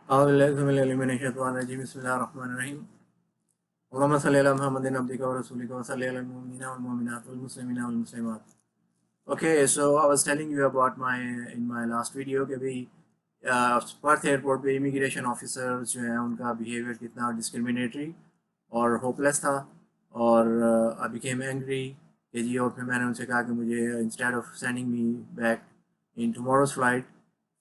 Bismillahirrahmanirrahim. Allahumma salli ala Muhammadin abdika wa rasulika wa salli ala al-mu'minina wal mu'minat wal muslimina wal muslimat. Okay, so I was telling you about in my last video کہ بھئی Perth airport پہ immigration officers جو ہیں ان کا behaviour کتنا ڈسکرمنیٹری اور hopeless تھا، اور I became angry کہ جی، اور پھر میں نے ان سے کہا کہ مجھے instead of sending me back in tomorrow's flight,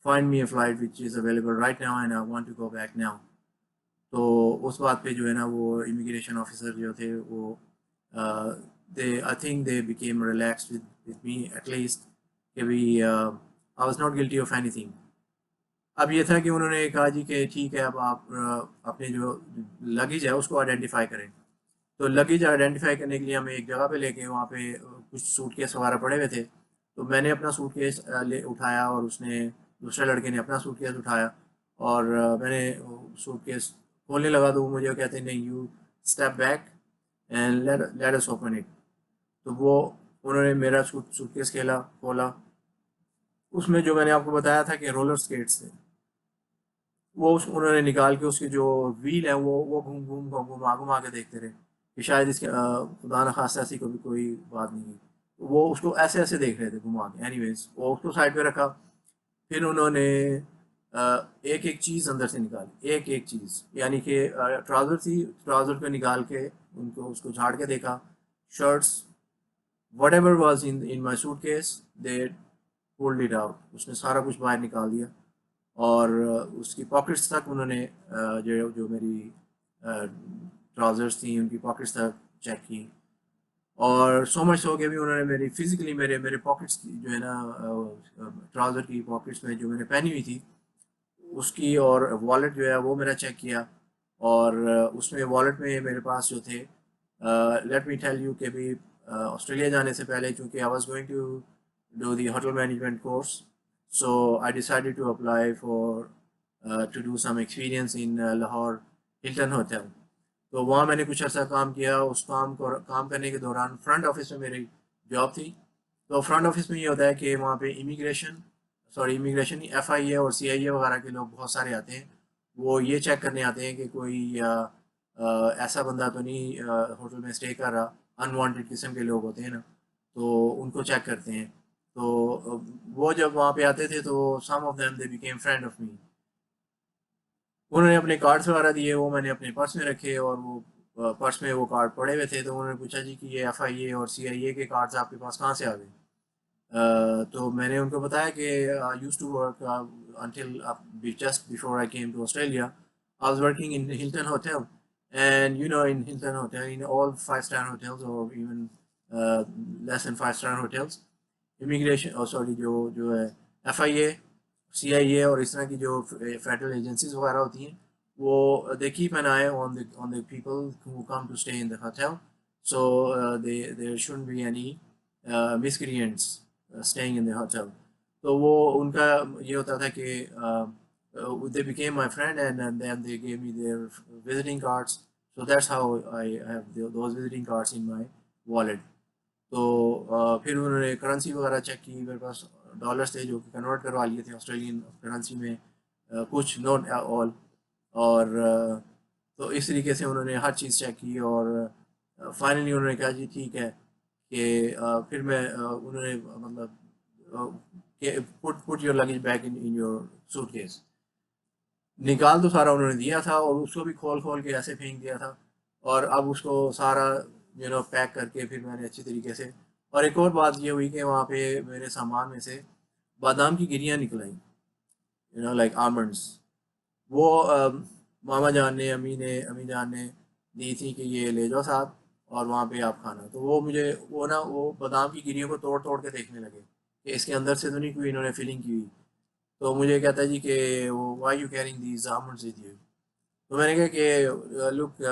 find me a flight which is available right now and I want to go back now. تو اس بات پہ جو ہے نا وہ امیگریشن آفیسر جو تھے وہ I think they became relaxed with me at least کہ بھی I was not guilty of anything. اب یہ تھا کہ انہوں نے کہا جی کہ ٹھیک ہے، اب آپ اپنے جو لگیج ہے اس کو آئیڈینٹیفائی کریں. تو لگیج آئیڈینٹیفائی کرنے کے لیے ہمیں ایک جگہ پہ لے کے وہاں پہ کچھ سوٹ کیس وغیرہ پڑے ہوئے تھے. تو میں نے اپنا سوٹ کیس اٹھایا اور اس نے دوسرے لڑکے نے اپنا سوٹ کیس اٹھایا، اور میں نے سوٹ کیس کھولنے لگا تو وہ مجھے کہتے ہیں نہیں، you step back and let us open it. تو وہ انہوں نے میرا سوٹ کیس کھولا. اس میں جو میں نے آپ کو بتایا تھا کہ رولر اسکیٹس تھے، وہ انہوں نے نکال کے اس کے جو ویل ہیں وہ گھما کے دیکھتے رہے کہ شاید اس کے خدا نخواستہ ایسی کوئی بات نہیں. وہ اس کو ایسے دیکھ رہے تھے گھما کے. اینی ویز وہ اس کو سائڈ پہ رکھا. پھر انہوں نے ایک چیز اندر سے نکالی، ایک چیز، یعنی کہ ٹراؤزر تھی، ٹراؤزر کو نکال کے اس کو جھاڑ کے دیکھا. Shirts whatever was in my suitcase they pulled it out. اس نے سارا کچھ باہر نکال دیا، اور اس کی پاکٹس تک انہوں نے جو میری ٹراؤزرس تھیں ان کی پاکٹس تک چیک کی. اور سو مچ ہو کہ بھی انہوں نے میری فزیکلی میرے پاکٹس کی جو ہے نا ٹراؤزر کی پاکٹس میں جو میں نے پہنی ہوئی تھی اس کی، اور والیٹ جو ہے وہ میرا چیک کیا. اور اس میں والیٹ میں میرے پاس جو تھے، لیٹ می ٹیل یو کہ بھی آسٹریلیا جانے سے پہلے چونکہ I was going to do the hotel management course, so I decided to apply to do some experience in Lahore Hilton Hotel. تو وہاں میں نے کچھ عرصہ کام کیا. اس کام کرنے کے دوران فرنٹ آفس میں میری جاب تھی. تو فرنٹ آفس میں یہ ہوتا ہے کہ وہاں پہ امیگریشن FIA اور CIA وغیرہ کے لوگ بہت سارے آتے ہیں. وہ یہ چیک کرنے آتے ہیں کہ کوئی ایسا بندہ تو نہیں ہوٹل میں اسٹے کر رہا. انوانٹیڈ قسم کے لوگ ہوتے ہیں نا، تو ان کو چیک کرتے ہیں. تو وہ جب وہاں پہ آتے تھے تو some of them they became friend of me. انہوں نے اپنے کارڈس وغیرہ دیے، وہ میں نے اپنے پرس میں رکھے، اور وہ پرس میں وہ کارڈ پڑے ہوئے تھے. تو انہوں نے پوچھا جی کہ یہ FIA اور CIA کے کارڈس آپ کے پاس کہاں سے آ گئے؟ تو میں نے ان کو بتایا کہ used to work until just before I came to Australia. I was working in Hilton Hotel, and in Hilton Hotel, in all 5-star hotels or even less than 5-star hotels, immigration جو ہے FIA CIA اور اس طرح کی جو federal agencies وغیرہ ہوتی ہیں، وہ they keep an eye on the people who come to stay in the hotel, so there shouldn't be any miscreants staying in the hotel. تو وہ ان کا یہ ہوتا تھا کہ they became my friend, and then they gave me their visiting cards. So that's how I have those visiting cards in my wallet. تو پھر انہوں نے کرنسی وغیرہ چیک کی. میرے پاس ڈالرس تھے جو کہ کنورٹ کروا لیے تھے آسٹریلین کرنسی میں، کچھ نوٹ آل. اور تو اس طریقے سے انہوں نے ہر چیز چیک کی، اور فائنلی انہوں نے کہا جی ٹھیک ہے کہ پھر میں انہوں نے مطلب کہ put your luggage back in your suitcase. نکال تو سارا انہوں نے دیا تھا، اور اس کو بھی کھول کے ایسے پھینک دیا تھا. اور اب اس کو سارا پیک کر کے پھر میں نے اچھی طریقے سے. اور ایک اور بات یہ ہوئی کہ وہاں پہ میرے سامان میں سے بادام کی گریاں نکل آئیں، لائک آلمنڈس. وہ ماما جان نے امی جان نے دی تھی کہ یہ لے جاؤ ساتھ اور وہاں پہ آپ کھانا. تو وہ مجھے وہ بادام کی گریوں کو توڑ کے دیکھنے لگے کہ اس کے اندر سے تو نہیں کوئی انہوں نے فیلنگ کی ہوئی. تو مجھے کہتا ہے جی کہ why you carrying these almonds with you. تو میں نے کہا کہ لک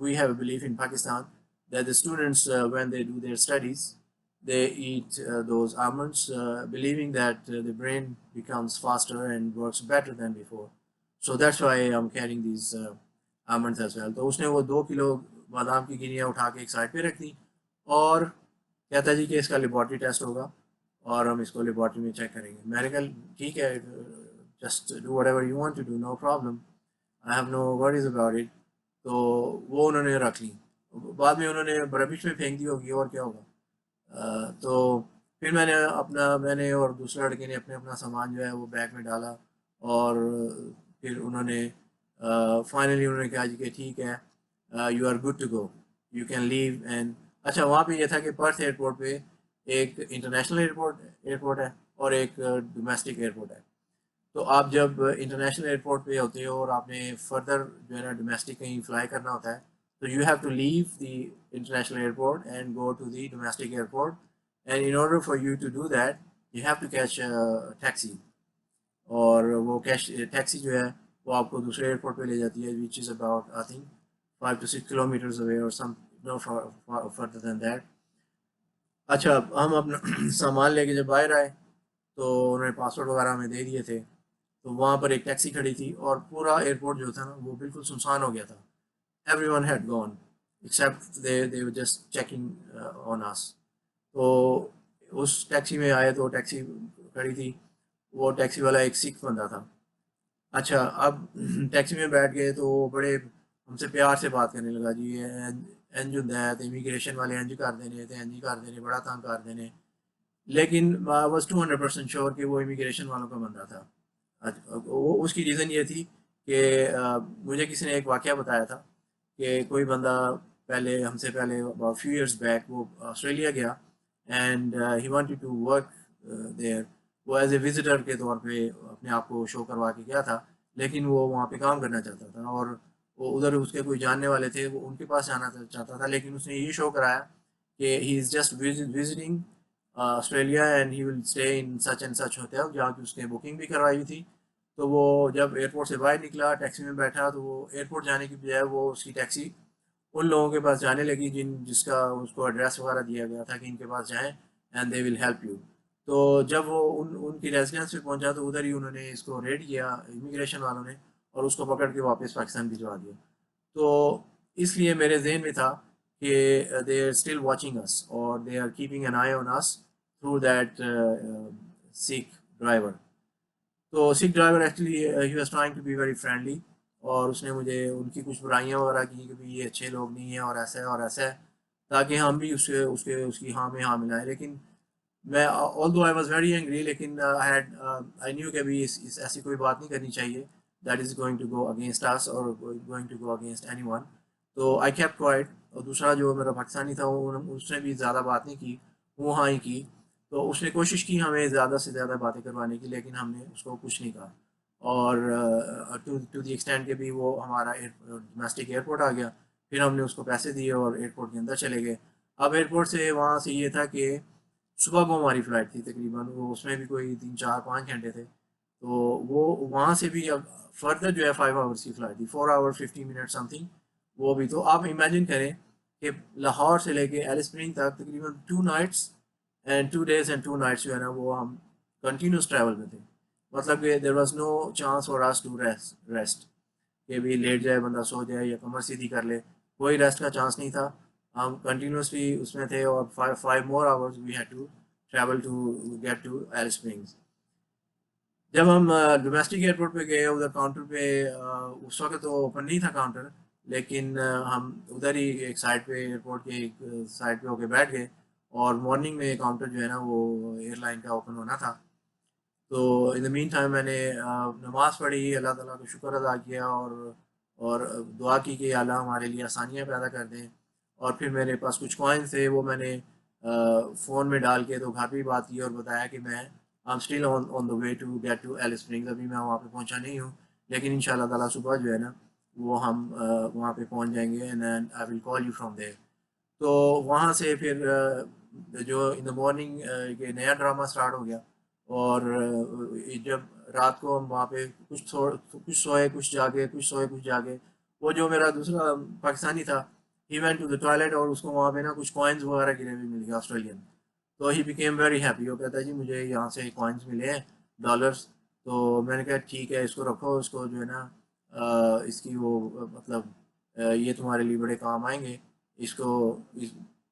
we have a belief in Pakistan that the students when they do their studies they eat those almonds believing that the brain becomes faster and works better than before. So that's why I'm carrying these almonds as well. تو اس نے وہ 2 کلو بادام کی گریاں اٹھا کے ایک side پہ رکھ دی، اور کہتا جی کہ اس کا لیبارٹری ٹیسٹ ہوگا اور ہم اس کو لیبارٹری میں چیک کریں گے. میں نے کہا ٹھیک ہے just do whatever you want to do, no problem, I have no worries about it. تو وہ انہوں نے رکھ لی, بعد میں انہوں نے بربش میں پھینک دی ہوگی اور کیا ہوگا. تو پھر میں نے اور دوسرے لڑکے نے اپنا سامان جو ہے وہ بیگ میں ڈالا, اور پھر انہوں نے فائنلی انہوں نے کہا جی کہ ٹھیک ہے, you are good to go, you can leave. And اچھا وہاں پہ یہ تھا کہ پرتھ ایئرپورٹ پہ ایک انٹرنیشنل ایئرپورٹ ہے اور ایک ڈومیسٹک ایئرپورٹ ہے. تو آپ جب انٹرنیشنل ایئرپورٹ پہ ہوتے ہو اور آپ نے فردر جو ہے نا ڈومیسٹک کہیں فلائی کرنا ہوتا ہے, تو you have to leave the international airport and go to the domestic airport, and in order for you to do that you have to catch taxi. اور وہ ٹیکسی جو ہے وہ آپ کو دوسرے ایئرپورٹ پہ لے جاتی ہے, which is about I think 5 to 6 kilometers away or some no further than that. اچھا ہم اپنا سامان لے کے جب باہر آئے تو انہوں نے پاسورڈ وغیرہ ہمیں دے دیے تھے. تو وہاں پر ایک ٹیکسی کھڑی تھی اور پورا ایئرپورٹ جو تھا نا وہ بالکل سنسان ہو گیا تھا. Everyone had gone except they were just checking on us. تو اس ٹیکسی میں آئے تو ٹیکسی کھڑی تھی, وہ ٹیکسی والا ایک سکھ بندہ تھا. اچھا اب ٹیکسی میں بیٹھ گئے تو وہ بڑے ہم سے پیار سے بات کرنے لگا, جی انج ہوں تو امیگریشن والے انج کر دینے تے انج کر دینے, بڑا تنگ کر دینے. لیکن I was 200% شیور کہ وہ امیگریشن والوں کا بندہ تھا. اس کی ریزن یہ تھی کہ مجھے کسی نے ایک واقعہ بتایا تھا کہ کوئی بندہ پہلے ہم سے پہلے about few years back وہ آسٹریلیا گیا, and he wanted to work there. وہ ایز اے وزٹر کے طور پہ اپنے آپ کو شو کروا کے گیا تھا, لیکن وہ وہاں پہ کام کرنا چاہتا تھا, اور وہ ادھر اس کے کوئی جاننے والے تھے, وہ ان کے پاس جانا چاہتا تھا. لیکن اس نے یہ شو کرایا کہ he is just visiting Australia and he will stay in such and such hotel, جہاں کی اس نے بکنگ بھی کروائی ہوئی تھی. تو وہ جب ایئرپورٹ سے باہر نکلا ٹیکسی میں بیٹھا, تو وہ ایئرپورٹ جانے کی بجائے وہ اس کی ٹیکسی ان لوگوں کے پاس جانے لگی جس کا اس کو ایڈریس وغیرہ دیا گیا تھا کہ ان کے پاس جائیں and they will help you. تو جب وہ ان کی ریزیڈنس پہ پہنچا تو ادھر ہی انہوں نے اس کو ریڈ کیا امیگریشن والوں نے, اور اس کو پکڑ کے واپس پاکستان بھجوا دیا. تو اس لیے میرے ذہن میں تھا کہ they are still watching us, اور they are keeping an eye on us through that Sikh driver. تو Sikh driver actually he was trying to be very friendly, اور اس نے مجھے ان کی کچھ برائیاں وغیرہ کی کہ بھائی یہ اچھے لوگ نہیں ہیں اور ایسا ہے اور ایسا ہے, تاکہ ہم بھی اس کی ہاں میں ہاں ملائیں. لیکن میں although I was very angry, لیکن I knew کہ بھی ایسی کوئی بات نہیں کرنی چاہیے that is going to go against us or going to go against anyone. تو I kept quiet. اور دوسرا جو میرا پاکستانی تھا اس نے بھی زیادہ بات نہیں کی, وہ ہاں ہی کی. تو اس نے کوشش کی ہمیں زیادہ سے زیادہ باتیں کروانے کی, لیکن ہم نے اس کو کچھ نہیں کہا. اور ٹو دی ایکسٹینٹ کہ بھی وہ ہمارا ڈومیسٹک ایئرپورٹ آ گیا, پھر ہم نے اس کو پیسے دیے اور ایئرپورٹ کے اندر چلے گئے. اب ایئرپورٹ سے وہاں سے یہ تھا کہ صبح کو ہماری فلائٹ تھی تقریباً, وہ اس میں بھی کوئی 3-4-5 گھنٹے تھے. تو وہ وہاں سے بھی اب فردر جو ہے 5 hours کی فلائٹ تھی, 4 hours 50 minutes سم تھنگ وہ بھی. تو آپ امیجن کریں کہ لاہور سے لے کے ایلس اسپرنگ تک تقریباً 2 nights and 2 days and 2 nights جو ہے نا وہ ہم کنٹینیوس ٹریول میں تھے. مطلب کہ there was no chance for us to rest, کہ بھی لیٹ جائے بندہ سو جائے یا کمر سیدھی کر لے, کوئی ریسٹ کا چانس نہیں تھا. ہم کنٹینیوسلی اس میں تھے, اور 5 more hours we had to travel to get to Alice Springs. جب ہم ڈومیسٹک ایئرپورٹ پہ گئے ادھر کاؤنٹر پہ, اس وقت تو اوپن نہیں تھا کاؤنٹر, لیکن ہم ادھر ہی ایک سائڈ پہ ایئرپورٹ کے ایک سائڈ پہ ہو کے بیٹھ گئے, اور مارننگ میں کاؤنٹر جو ہے نا وہ ایئر لائن کا اوپن ہونا تھا. تو ان دا مین ٹائم میں نے نماز پڑھی, اللہ تعالیٰ کا شکر ادا کیا, اور دعا کی کہ اللہ ہمارے لیے آسانیاں پیدا کر دیں. اور پھر میرے پاس کچھ کوائنس تھے, وہ میں نے فون میں ڈال کے تو گھر بھی بات کی اور بتایا کہ میں I'm still on the way to get to Alice Springs. ابھی میں وہاں پہ پہنچا نہیں ہوں, لیکن ان شاء اللہ تعالیٰ صبح جو ہے نا وہ ہم وہاں پہ پہنچ جائیں گے, and then I will call you from there. تو وہاں سے پھر جو ان دا مارننگ یہ نیا ڈرامہ اسٹارٹ ہو گیا. اور جب رات کو ہم وہاں پہ کچھ سوئے کچھ جاگے, کچھ سوئے کچھ جاگے. وہ جو میرا دوسرا پاکستانی تھا, he went to the toilet, اور اس کو وہاں پہ نا کچھ کوائنز وغیرہ گرے ہوئے مل گیا آسٹریلین. تو ہی بیکیم ویری ہیپی, وہ کہتا ہے جی مجھے یہاں سے کوائنز ملے ہیں ڈالرس. تو میں نے کہا ٹھیک ہے اس کو رکھو, اس کو جو ہے نا اس کی وہ مطلب یہ تمہارے لیے بڑے کام آئیں گے, اس کو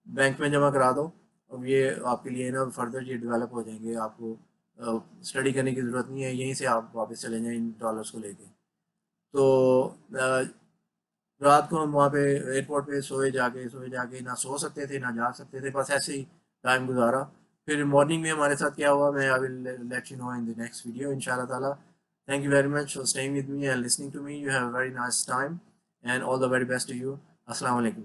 بینک میں جمع کرا دو, اور یہ آپ کے لیے نا فردر یہ ڈیولپ ہو جائیں گے, آپ کو اسٹڈی کرنے کی ضرورت نہیں ہے, یہیں سے آپ واپس چلے جائیں ان ڈالرس کو لے کے. تو رات کو ہم وہاں پہ ایئرپورٹ پہ سوئے جا کے نہ سو سکتے تھے نہ جا سکتے تھے, بس ایسے ہی ٹائم گزارا. پھر مارننگ میں ہمارے ساتھ کیا ہوا, میں I will let you know in the next video ان شاء اللہ تعالیٰ. Thank you very much for staying with me and listening to me. You have a very nice time and all the very best to you. السلام علیکم.